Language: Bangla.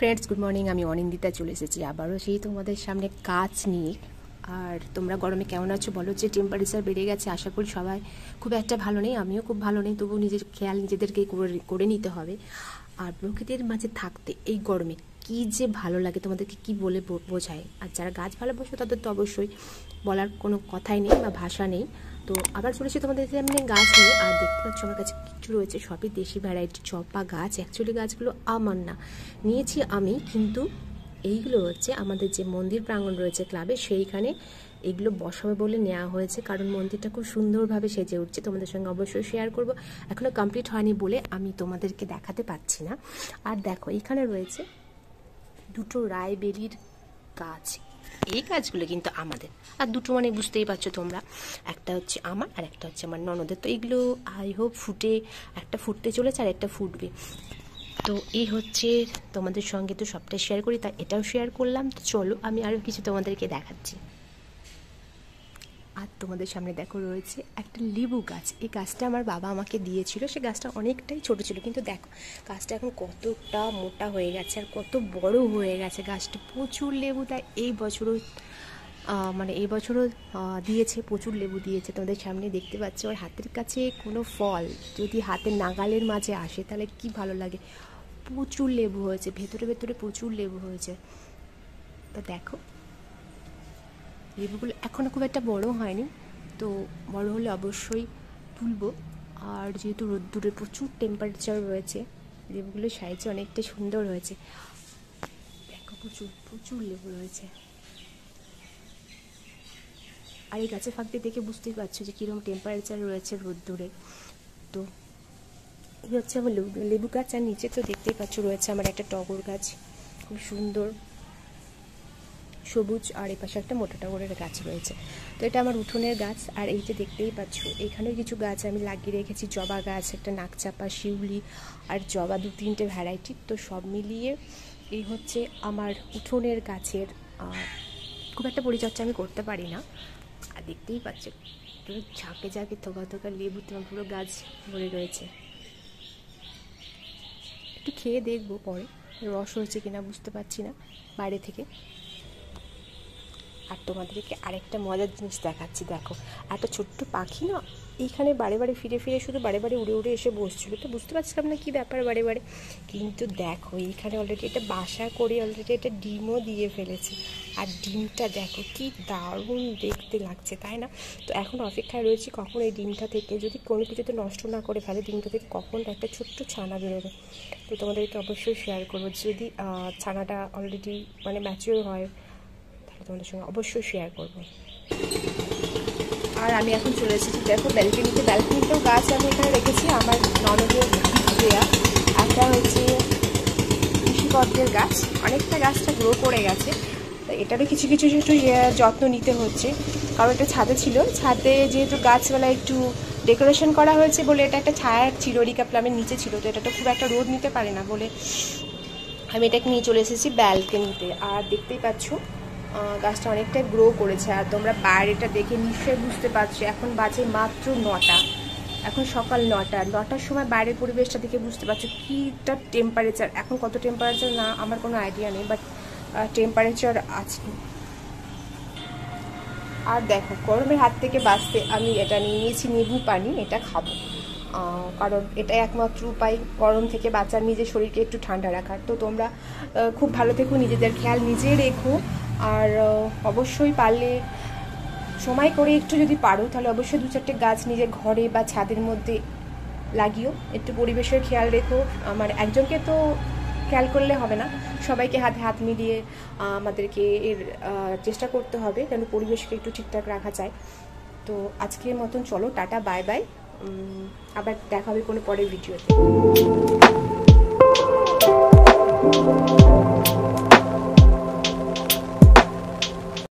Friends, good morning. আমি অনিন্দিতা চলে এসেছি আবারও সেই তোমাদের সামনে কাজ নিয়ে। আর তোমরা গরমে কেমন আছো বলো। যে টেম্পারেচার বেড়ে গেছে, আশা করি সবাই খুব একটা ভালো নেই, আমিও খুব ভালো নেই। তবুও নিজের খেয়াল নিজেদেরকেই করে নিতে হবে। আর প্রকৃতির মাঝে থাকতে এই গরমে কি যে ভালো লাগে তোমাদেরকে কি বলে বোঝায়। আর যারা গাছ ভালোবাসো তাদের তো অবশ্যই বলার কোনো কথাই নেই বা ভাষা নেই। তো আবার চলেছি তোমাদের সামনে গাছ নিয়ে। আর দেখতে পাচ্ছ আমার কাছে কিছু রয়েছে, সবই দেশি ভ্যারাইটি চপা গাছ। অ্যাকচুয়ালি গাছগুলো আমার না, নিয়েছি আমি, কিন্তু এইগুলো হচ্ছে আমাদের যে মন্দির প্রাঙ্গণ রয়েছে ক্লাবে, সেইখানে এগুলো বসাবে বলে নেওয়া হয়েছে। কারণ মন্দিরটা খুব সুন্দরভাবে সেজে উঠছে, তোমাদের সঙ্গে অবশ্যই শেয়ার করব। এখনও কমপ্লিট হয়নি বলে আমি তোমাদেরকে দেখাতে পাচ্ছি না। আর দেখো এখানে রয়েছে দুটো রায়বেলির গাছ। এই গাছগুলো কিন্তু আমাদের, আর দুটো মানে বুঝতেই পারছো তোমরা, একটা হচ্ছে আমার আর একটা হচ্ছে আমার ননদের। তো এগুলো আই হোপ ফুটে, একটা ফুটতে চলেছে আর একটা ফুটবে। তো এই হচ্ছে তোমাদের সঙ্গে তো সবটাই শেয়ার করি, তাই এটাও শেয়ার করলাম। তো চলো আমি আরও কিছু তোমাদেরকে দেখাচ্ছি। আর তোমাদের সামনে দেখো রয়েছে একটা লেবু গাছ। এই গাছটা আমার বাবা আমাকে দিয়েছিল। সে গাছটা অনেকটাই ছোট ছিল, কিন্তু দেখো গাছটা এখন কতটা মোটা হয়ে গেছে আর কত বড় হয়ে গেছে গাছটা। প্রচুর লেবু দেয় এই বছরও, মানে এই বছরও দিয়েছে, প্রচুর লেবু দিয়েছে। তোমাদের সামনে দেখতে পাচ্ছ। ওর হাতের কাছে কোনো ফল যদি হাতের নাগালের মাঝে আসে তাহলে কি ভালো লাগে। প্রচুর লেবু হয়েছে, ভেতরে ভেতরে প্রচুর লেবু হয়েছে। তো দেখো লেবুগুলো এখনও খুব একটা বড় হয়নি, তো বড় হলে অবশ্যই তুলবো। আর যেহেতু রোদ্দুরে প্রচুর টেম্পারেচার রয়েছে, লেবুগুলোর সাইজে অনেকটা সুন্দর হয়েছে। দেখো প্রচুর প্রচুর লেবু রয়েছে। আর এই গাছের ফাঁক দিয়ে দেখে বুঝতেই পারছো যে কীরকম টেম্পারেচার রয়েছে রোদ্দুরে। তো এই হচ্ছে আমার লেবু গাছ। আর নিচে তো দেখতেই পাচ্ছ রয়েছে আমার একটা টগর গাছ, খুব সুন্দর সবুজ। আর এই পাশে একটা মোটা টগরের গাছ রয়েছে। তো এটা আমার উঠোনের গাছ। আর এই যে দেখতেই পাচ্ছ এখানেও কিছু গাছ আমি লাগিয়ে রেখেছি, জবা গাছ, একটা নাকচাপা, শিউলি আর জবা, 2-3টে ভ্যারাইটি। তো সব মিলিয়ে এই হচ্ছে আমার উঠোনের গাছের। খুব একটা পরিচর্যা আমি করতে পারি না। আর দেখতেই পাচ্ছ পুরো ঝাঁকে ঝাঁকে থোকা থোকা লেবু, তোমার পুরো গাছ ভরে রয়েছে। একটু খেয়ে দেখবো পরে রস হয়েছে কিনা, বুঝতে পারছি না বাইরে থেকে। আর তোমাদেরকে আরেকটা মজার জিনিস দেখাচ্ছি। দেখো একটা ছোট্ট পাখি না এইখানে বারে বারে ফিরে ফিরে শুধু বারে বারে উড়ে উড়ে এসে বসছিল। তো বুঝতে পারছিলাম না কী ব্যাপার বারে বারে, কিন্তু দেখো এইখানে অলরেডি এটা বাসা করে অলরেডি এটা ডিমও দিয়ে ফেলেছে। আর ডিমটা দেখো কি দারুণ দেখতে লাগছে, তাই না? তো এখন অপেক্ষায় রয়েছি কখন এই ডিমটা থেকে, যদি কোনো কিছুতে নষ্ট না করে ফেলে, ডিমটা থেকে কখন একটা ছোট্ট ছানা বেরোবে। তো তোমাদেরকে অবশ্যই শেয়ার করবো। যদি ছানাটা অলরেডি মানে ম্যাচিওর হয় তোমাদের সঙ্গে অবশ্যই শেয়ার করব। আর আমি এখন চলে এসেছি দেখো ব্যালকনিতে। ব্যালকনিতেও গাছ আমি এখানে রেখেছি আমার ননদের দেয়া। একটা হচ্ছে কৃষিপদ্মের গাছ, অনেকটা গাছটা গ্রো করে গেছে। তো এটারও কিছু কিছু একটু যত্ন নিতে হচ্ছে, কারণ এটা ছাদে ছিল। ছাদে যেহেতু গাছপালা একটু ডেকোরেশন করা হয়েছে বলে এটা একটা ছায়ার ছিল, রিকা প্লামের নিচে ছিল। তো এটা তো খুব একটা রোদ নিতে পারে না বলে আমি এটাকে নিয়ে চলে এসেছি ব্যালকনিতে। আর দেখতেই পাচ্ছ গাছটা অনেকটা গ্রো করেছে। আর তোমরা বাইরেটা দেখে নিশ্চয়ই বুঝতে পারছো এখন বাজে মাত্র 9টা, এখন সকাল 9টার সময় বাইরের পরিবেশটা দেখে বুঝতে পারছো কীটা টেম্পারেচার। এখন কত টেম্পারেচার না আমার কোনো আইডিয়া নেই, বাট টেম্পারেচার আছে। আর দেখো গরমের হাত থেকে বাঁচতে আমি এটা নিয়ে নিয়েছি লেবু পানি, এটা খাবো। কারণ এটা একমাত্র উপায় গরম থেকে বাঁচার, নিজের শরীরকে একটু ঠান্ডা রাখার। তো তোমরা খুব ভালো থেকো, নিজেদের খেয়াল নিজে রেখো। আর অবশ্যই পারলে সময় করে একটু যদি পারো তাহলে অবশ্যই 2-4টে গাছ নিজের ঘরে বা ছাদের মধ্যে লাগিও। একটু পরিবেশের খেয়াল রেখো। আমার একজনকে তো খেয়াল করলে হবে না, সবাইকে হাতে হাত মিলিয়ে আমাদেরকে এর চেষ্টা করতে হবে যেন পরিবেশকে একটু ঠিকঠাক রাখা যায়। তো আজকের মতন চলো, টাটা, বাই বাই। আবার দেখা হবে কোনো পরের ভিডিওতে।